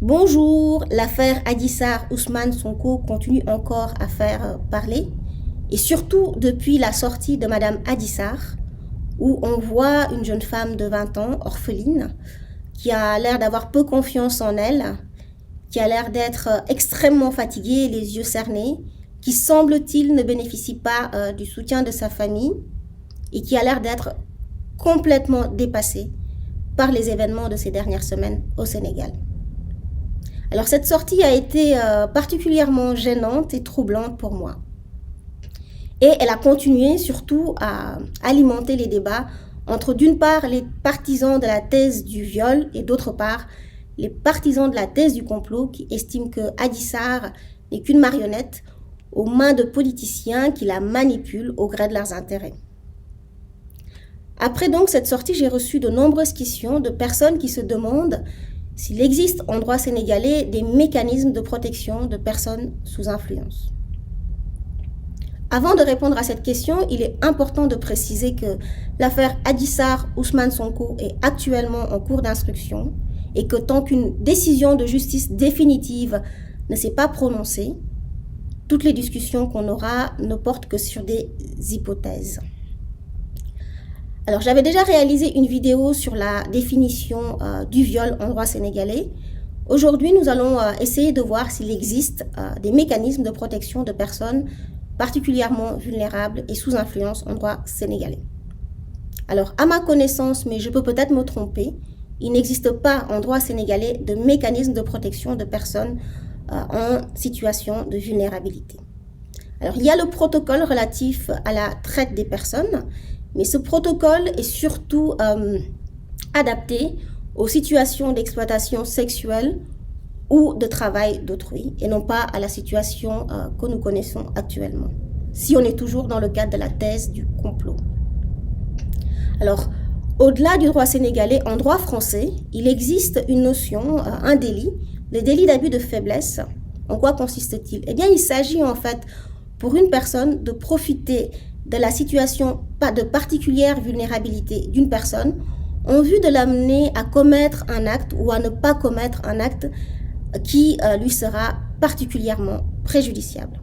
Bonjour, l'affaire Adji Sarr Ousmane Sonko continue encore à faire parler, et surtout depuis la sortie de Madame Adji Sarr, où on voit une jeune femme de 20 ans, orpheline, qui a l'air d'avoir peu confiance en elle, qui a l'air d'être extrêmement fatiguée, les yeux cernés, qui semble-t-il ne bénéficie pas du soutien de sa famille, et qui a l'air d'être complètement dépassée par les événements de ces dernières semaines au Sénégal. Alors cette sortie a été particulièrement gênante et troublante pour moi. Et elle a continué surtout à alimenter les débats entre d'une part les partisans de la thèse du viol et d'autre part les partisans de la thèse du complot qui estiment que Adji Sarr n'est qu'une marionnette aux mains de politiciens qui la manipulent au gré de leurs intérêts. Après donc cette sortie, j'ai reçu de nombreuses questions de personnes qui se demandent s'il existe en droit sénégalais des mécanismes de protection de personnes sous influence. Avant de répondre à cette question, il est important de préciser que l'affaire Adji Sarr Ousmane Sonko est actuellement en cours d'instruction et que tant qu'une décision de justice définitive ne s'est pas prononcée, toutes les discussions qu'on aura ne portent que sur des hypothèses. Alors, j'avais déjà réalisé une vidéo sur la définition du viol en droit sénégalais. Aujourd'hui, nous allons essayer de voir s'il existe des mécanismes de protection de personnes particulièrement vulnérables et sous influence en droit sénégalais. Alors, à ma connaissance, mais je peux peut-être me tromper, il n'existe pas en droit sénégalais de mécanisme de protection de personnes en situation de vulnérabilité. Alors, il y a le protocole relatif à la traite des personnes, mais ce protocole est surtout adapté aux situations d'exploitation sexuelle ou de travail d'autrui, et non pas à la situation que nous connaissons actuellement, si on est toujours dans le cadre de la thèse du complot. Alors, au-delà du droit sénégalais, en droit français, il existe une notion, un délit, le délit d'abus de faiblesse. En quoi consiste-t-il? Eh bien, il s'agit en fait pour une personne de profiter de la situation de particulière vulnérabilité d'une personne en vue de l'amener à commettre un acte ou à ne pas commettre un acte qui lui sera particulièrement préjudiciable.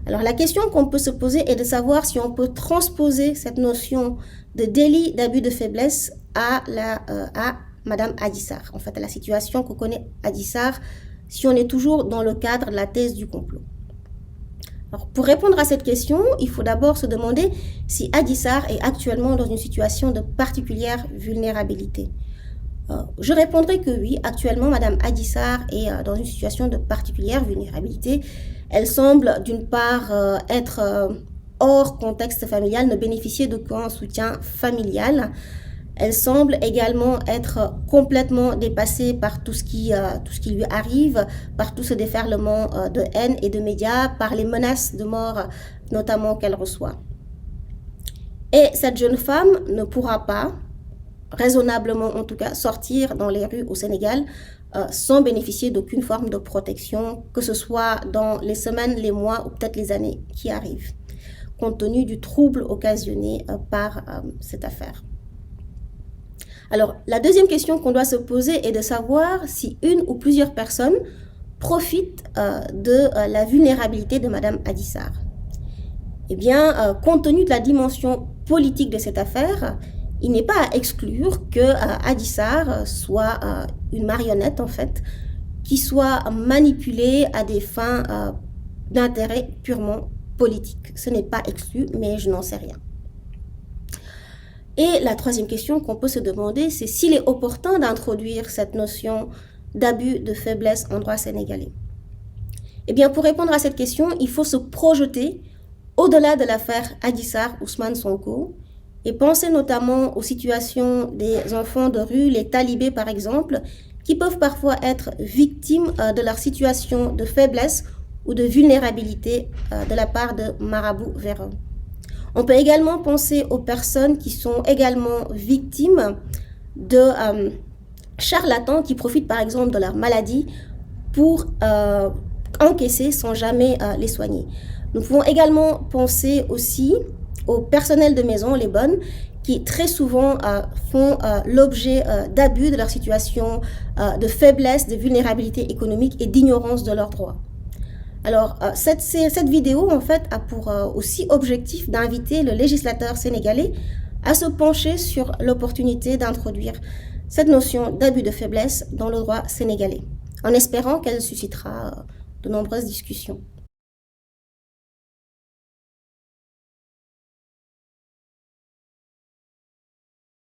Alors la question qu'on peut se poser est de savoir si on peut transposer cette notion de délit d'abus de faiblesse à Madame Adji Sarr, en fait à la situation que connaît Adji Sarr, si on est toujours dans le cadre de la thèse du complot. Alors, pour répondre à cette question, il faut d'abord se demander si Adji Sarr est actuellement dans une situation de particulière vulnérabilité. Je répondrai que oui, actuellement, Madame Adji Sarr est dans une situation de particulière vulnérabilité. Elle semble d'une part être hors contexte familial, ne bénéficier d'aucun soutien familial. Elle semble également être complètement dépassée par tout ce qui lui arrive, par tout ce déferlement de haine et de médias, par les menaces de mort notamment qu'elle reçoit. Et cette jeune femme ne pourra pas, raisonnablement en tout cas, sortir dans les rues au Sénégal sans bénéficier d'aucune forme de protection, que ce soit dans les semaines, les mois ou peut-être les années qui arrivent, compte tenu du trouble occasionné par cette affaire. Alors, la deuxième question qu'on doit se poser est de savoir si une ou plusieurs personnes profitent de la vulnérabilité de Madame Adji Sarr. Eh bien, compte tenu de la dimension politique de cette affaire, il n'est pas à exclure que Adji Sarr soit une marionnette, en fait, qui soit manipulée à des fins d'intérêt purement politique. Ce n'est pas exclu, mais je n'en sais rien. Et la troisième question qu'on peut se demander, c'est s'il est opportun d'introduire cette notion d'abus de faiblesse en droit sénégalais. Eh bien, pour répondre à cette question, il faut se projeter au-delà de l'affaire Adji Sarr Ousmane Sonko et penser notamment aux situations des enfants de rue, les talibés par exemple, qui peuvent parfois être victimes de leur situation de faiblesse ou de vulnérabilité de la part de marabouts véreux. On peut également penser aux personnes qui sont également victimes de charlatans qui profitent par exemple de leur maladie pour encaisser sans jamais les soigner. Nous pouvons également penser aussi au personnel de maison, les bonnes, qui très souvent font l'objet d'abus de leur situation, de faiblesse, de vulnérabilité économique et d'ignorance de leurs droits. Alors, cette vidéo, en fait, a pour aussi objectif d'inviter le législateur sénégalais à se pencher sur l'opportunité d'introduire cette notion d'abus de faiblesse dans le droit sénégalais, en espérant qu'elle suscitera de nombreuses discussions.